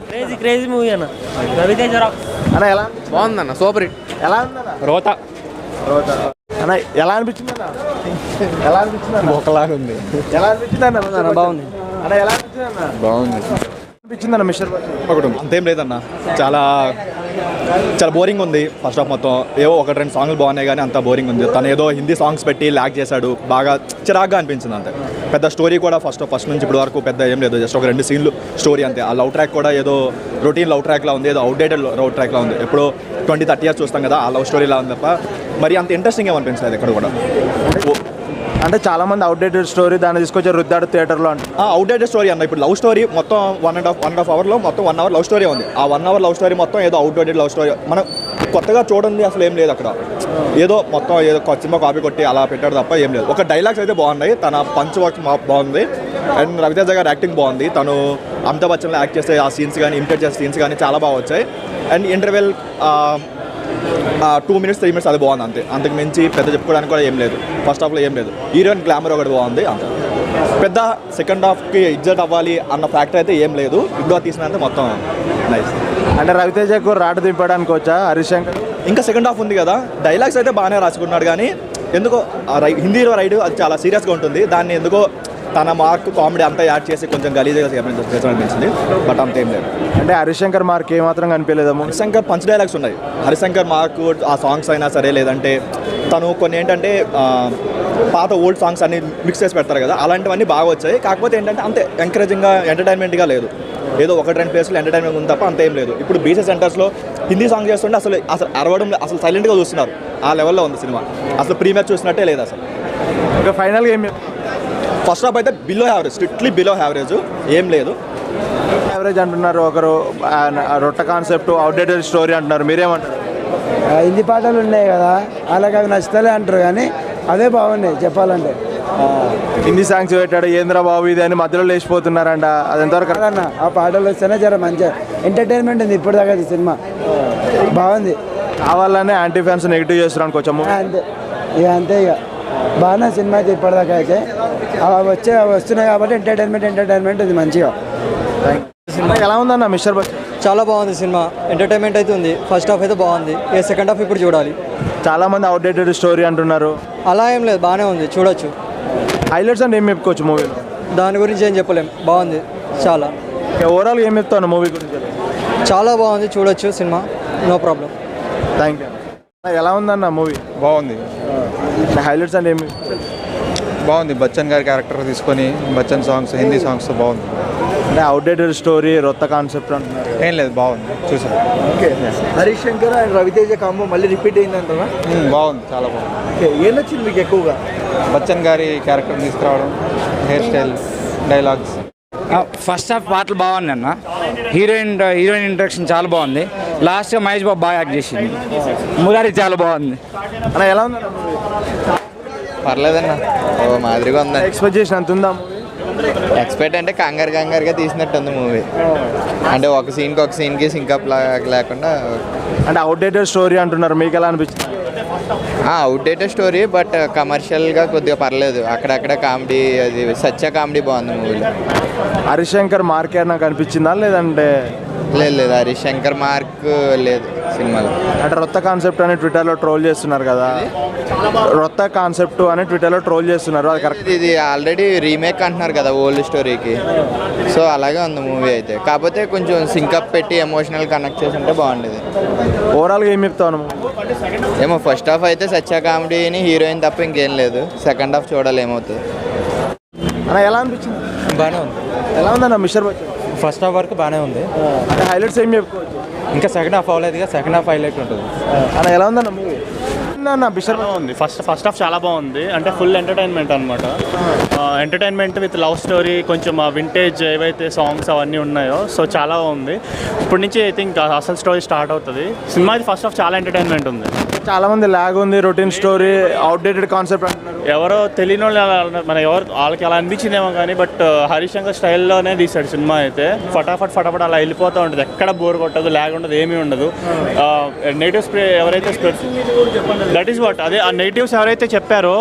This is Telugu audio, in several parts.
క్రేజీ క్రేజీ మూవీ అన్న. రవితేజ అన్న ఎలా బాగుందన్న, సూపర్ హిట్. ఎలా ఉందన్న రోత అన్న ఎలా అనిపించింది అన్న ఎలా అనిపించింది అన్న ఒకలాగా ఉంది. ఎలా అనిపించింది అన్న బాగుంది అన్న ఎలా అనిపించింది అన్న బాగుంది. అనిపించింది అన్న మిస్టర్ బచ్చన్ ఒకటి అంతేం లేదన్న, చాలా చాలా బోరింగ్ ఉంది. ఫస్ట్ హాఫ్ మొత్తం ఏవో ఒకటి రెండు సాంగ్లు బాగున్నాయి కానీ అంత బోరింగ్ ఉంది. తను ఏదో హిందీ సాంగ్స్ పెట్టి ల్యాక్ చేశాడు, బాగా చిరాగ్గా అనిపించింది అంతే. పెద్ద స్టోరీ కూడా ఫస్ట్ నుంచి ఇప్పుడు వరకు పెద్ద ఏం లేదు, జస్ట్ ఒక 2 సీన్లు స్టోరీ అంతే. ఆ లవ్ ట్రాక్ కూడా ఏదో రొటీన్ లవ్ ట్రాక్లా ఉంది, ఏదో అవుట్డేటెడ్ లవ్ ట్రాక్లా ఉంది. ఎప్పుడో 20-30 ఇయర్స్ చూస్తాం కదా, ఆ లవ్ స్టోరీలా ఉంది తప్ప మరి అంత ఇంట్రెస్టింగ్ ఏమనిపించలేదు ఎక్కడ కూడా. అంటే చాలా మంది అవుట్డేటెడ్ స్టోరీ దాన్ని తీసుకొచ్చి రుద్దాడు థియేటర్లో అంటే అవుట్డేటెడ్ స్టోరీ అన్న. ఇప్పుడు లవ్ స్టోరీ మొత్తం 1.5 అవర్లో మొత్తం 1 అవర్ లవ్ స్టోరీ ఉంది. ఆ 1 అవర్ లవ్ స్టోరీ మొత్తం ఏదో అవుట్డేటెడ్ లవ్ స్టోరీ, మనం కొత్తగా చూడండి అసలు ఏం లేదు అక్కడ. ఏదో మొత్తం ఏదో సినిమా కాపీ కొట్టి అలా పెట్టాడు తప్ప ఏం లేదు. ఒక డైలాగ్స్ అయితే బాగున్నాయి, తన పంచ్ వర్క్ బాగుంది, అండ్ రవితేజ గారు యాక్టింగ్ బాగుంది. తను అమితాబ్ బచ్చన్లో యాక్ట్ చేసే ఆ సీన్స్ కానీ ఇమిటేట్ చేసే సీన్స్ కానీ చాలా బాగా వచ్చాయి. అండ్ ఇంటర్వెల్ 2 minutes 3 minutes అది బాగుంది అంతే. అంతకు మించి పెద్ద చెప్పుకోవడానికి కూడా ఏం లేదు. ఫస్ట్ హాఫ్లో ఏం లేదు. హీరోయిన్ గ్లామర్ ఒకటి బాగుంది అంతే. పెద్ద సెకండ్ హాఫ్కి ఎగ్జైట్ అవ్వాలి అన్న ఫ్యాక్టర్ అయితే ఏం లేదు. ఇంట్లో తీసినంత మొత్తం నైస్. అంటే రవితేజకు రాటు దింపడానికి వచ్చా హరీష్ శంకర్. ఇంకా సెకండ్ హాఫ్ ఉంది కదా, డైలాగ్స్ అయితే బాగానే రాసుకున్నాడు కానీ ఎందుకో హిందీలో రైడ్ అది చాలా సీరియస్గా ఉంటుంది. దాన్ని ఎందుకో తన మార్క్ కామెడీ అంతా యాడ్ చేసి కొంచెం గలీజ్గా అనిపించింది. బట్ అంతేం లేదు. అంటే హరీష్ శంకర్ మార్క్ ఏమాత్రం కనిపించలేదేమో. హరిశంకర్ పంచ్ డైలాగ్స్ ఉన్నాయి. హరిశంకర్ మార్క్ ఆ సాంగ్స్ అయినా సరే, లేదంటే తను కొన్ని ఏంటంటే పాత ఓల్డ్ సాంగ్స్ అన్ని మిక్స్ చేసి పెడతారు కదా, అలాంటివన్నీ బాగా వచ్చాయి. కాకపోతే ఏంటంటే అంతే ఎంకరేజింగ్గా ఎంటర్టైన్మెంట్గా లేదు. ఏదో 1-2 ప్లేస్లో ఎంటర్టైన్మెంట్ ఉంది తప్ప అంతేం లేదు. ఇప్పుడు బీసీ సెంటర్స్లో హిందీ సాంగ్ చేస్తుంటే అసలు అరవడం అసలు సైలెంట్గా చూస్తున్నారు. ఆ లెవెల్లో ఉంది సినిమా. అసలు ప్రీమియర్ చూసినట్టే లేదు అసలు. ఇంకా ఫైనల్గా ఏం ఫస్ట్ హాఫ్ అయితే below average, strictly below average, ఏం లేదు. యావరేజ్ అంటున్నారు ఒకరు, రొట్ట కాన్సెప్ట్ అవుట్డేటెడ్ స్టోరీ అంటున్నారు, మీరేమంటారు? హిందీ పాటలు ఉన్నాయి కదా, అలాగే అవి నచ్చుతలే అంటారు కానీ అదే బాగున్నాయి చెప్పాలంటే. హిందీ సాంగ్స్ పెట్టాడు ఏంద్ర బాబు ఇది అని మధ్యలో లేచిపోతున్నారంట, అది ఎంతవరకు అన్న ఆ పాటలు వస్తేనే జర మంచిగా ఎంటర్టైన్మెంట్ ఉంది. ఇప్పుడు దాకా సినిమా బాగుంది. కావాలనే యాంటీ ఫ్యాన్స్ నెగిటివ్ చేస్తున్నారు కొంచెం. అంతే అంతే ఇక బాగానే సినిమా అయితే ఇప్పటిదాకా అయితే వస్తున్నాయి కాబట్టి ఎంటర్టైన్మెంట్ ఇది మంచిగా. ఎలా ఉందన్న మిస్టర్ బచ్చన్? చాలా బాగుంది సినిమా, ఎంటర్టైన్మెంట్ అయితే ఉంది. ఫస్ట్ హాఫ్ అయితే బాగుంది, సెకండ్ హాఫ్ ఇప్పుడు చూడాలి. చాలా మంది అవుట్డేటెడ్ స్టోరీ అంటున్నారు. అలా ఏం లేదు, బాగానే ఉంది, చూడొచ్చు. హైలైట్స్ అంటే ఏం చెప్పుకోవచ్చు మూవీలో? దాని గురించి ఏం చెప్పలేం, బాగుంది చాలా. ఓవరాల్ ఏం చెప్తాను మూవీ గురించి? చాలా బాగుంది, చూడొచ్చు సినిమా, నో ప్రాబ్లం. Thank you. ఎలా ఉందన్న మూవీ? బాగుంది. హైలైట్స్ అంటే ఏమి? బాగుంది. బచ్చన్ గారి క్యారెక్టర్ తీసుకొని బచ్చన్ సాంగ్స్, హిందీ సాంగ్స్ బాగుంది. అంటే అవుట్డేటెడ్ స్టోరీ, రొత్త కాన్సెప్ట్ అంటున్నారు. ఏం లేదు, బాగుంది, చూసాను. Okay. Harish Shankar and Ravi Teja combo మళ్ళీ రిపీట్ అయిందంటారా? బాగుంది, చాలా బాగుంది. ఓకే, ఏం నచ్చింది మీకు ఎక్కువగా? బచ్చన్ గారి క్యారెక్టర్ తీసుకురావడం, hair style, dialogues. First half పాటలు బాగుంది అన్న. హీరోయిన్ ఇంట్రడక్షన్ చాలా బాగుంది. లాస్ట్గా మహేష్ బాబు బాగా యాక్ట్ చేసింది. మురారి చాలా బాగుంది అన్న. ఎలా ఉందన్న మూవీ? పర్లేదన్న, ఓ మాదిరిగా ఉందండి. ఎక్స్పెక్ట్ చేసిన అంత ఉందా మూవీ? ఎక్స్పెక్ట్ అంటే కంగారుగా తీసినట్టు ఉంది మూవీ. అంటే ఒక సీన్కి సింకప్ లేకుండా. అంటే అవుట్డేటెడ్ స్టోరీ అంటున్నారు, మీకు ఎలా అనిపించింది? అవుట్డేటెడ్ స్టోరీ, బట్ కమర్షియల్గా కొద్దిగా పర్లేదు. అక్కడక్కడ కామెడీ, అది సత్య కామెడీ బాగుంది మూవీలో. హరీష్ శంకర్ మార్క్ నాకు అనిపించిందా లేదంటే? లేదు, హరీష్ శంకర్ మార్క్ లేదు సినిమాలో. అంటే రొత్త కాన్సెప్ట్ అని ట్విట్టర్లో ట్రోల్ చేస్తున్నారు కదా, రొత్త కాన్సెప్ట్ అని ట్విట్టర్లో ట్రోల్ చేస్తున్నారు, అది కరెక్ట్? ఇది ఆల్రెడీ రీమేక్ అంటున్నారు కదా ఓల్డ్ స్టోరీకి, సో అలాగే ఉంది మూవీ అయితే. కాకపోతే కొంచెం సింకప్ పెట్టి ఎమోషనల్ కనెక్ట్ చేసి ఉంటే బాగుండేది. ఓవరాల్గా ఏం చెప్తాను? ఏమో ఫస్ట్ హాఫ్ అయితే సత్య కామెడీని, హీరోయిన్ తప్ప ఇంకేం లేదు. సెకండ్ హాఫ్ చూడాలి ఏమవుతుంది. అన్న ఎలా అనిపించింది? బాగానే ఉంది. ఎలా ఉందన్న మిస్టర్ బచ్చన్? ఫస్ట్ హాఫ్ వరకు బాగానే ఉంది. అంటే హైలైట్స్ ఏం చెప్పుకోవచ్చు? ఇంకా సెకండ్ హాఫ్ అవ్వలేదు, సెకండ్ హాఫ్ హైలైట్ ఉంటుంది. అన్న ఎలా ఉందన్న మూవీ? మిస్టర్ బాగుంది. ఫస్ట్ హాఫ్ చాలా బాగుంది. అంటే ఫుల్ ఎంటర్టైన్మెంట్ అనమాట. ఎంటర్టైన్మెంట్ విత్ లవ్ స్టోరీ, కొంచెం వింటేజ్ ఏవైతే సాంగ్స్ అవన్నీ ఉన్నాయో, సో చాలా బాగుంది. ఇప్పటి నుంచి ఐ థింక్ అసలు స్టోరీ స్టార్ట్ అవుతుంది. సినిమా ఫస్ట్ హాఫ్ చాలా ఎంటర్టైన్మెంట్ ఉంది. చాలా మంది లాగ్ ఉంది, రొటీన్ స్టోరీ, అవుట్డేటెడ్ కాన్సెప్ట్ అంటున్నారు. ఎవరో తెలియని వాళ్ళు మన వాళ్ళకి అలా అనిపించిందేమో కానీ, బట్ హరీష్ శంకర్ స్టైల్లోనే తీశాడు సినిమా అయితే. ఫటాఫట్ అలా వెళ్ళిపోతూ ఉంటుంది, ఎక్కడ బోర్ కొట్టదు, లాగ్ ఉండదు, ఏమీ ఉండదు. నెగిటివ్ స్ప్రే ఎవరైతే దట్ ఈస్ వాట్ అదే ఆ నెగిటివ్స్ ఎవరైతే చెప్పారో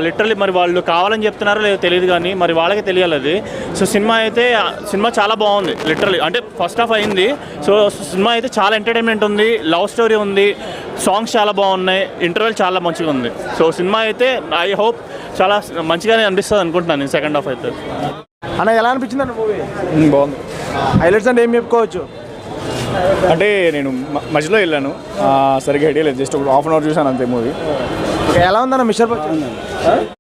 లిటరలీ మరి వాళ్ళు కావాలని చెప్తున్నారో లేదో తెలియదు కానీ మరి వాళ్ళకే తెలియాలి అది. సో సినిమా చాలా బాగుంది లిటరలీ, అంటే ఫస్ట్ హాఫ్ అయింది. సో సినిమా అయితే చాలా ఎంటర్టైన్మెంట్ ఉంది, లవ్ స్టోరీ ఉంది, సాంగ్స్ చాలా బాగున్నాయి, ఇంటర్వెల్ చాలా మంచిగా ఉంది. సో సినిమా అయితే ఐ హోప్ చాలా మంచిగానే అనిపిస్తుంది అనుకుంటున్నాను నేను సెకండ్ హాఫ్ అయితే. అన్న ఎలా అనిపించింది అన్న మూవీ? బాగుంది. హైలైట్స్ అంటే ఏం చెప్పుకోవచ్చు? అంటే నేను మధ్యలో వెళ్ళాను, సరిగ్గా ఐడియా లేదు, జస్ట్ ఒక హాఫ్ అన్ అవర్ చూసాను అంతే మూవీ. ఎలా ఉందన్న మిస్టర్ బచ్చన్?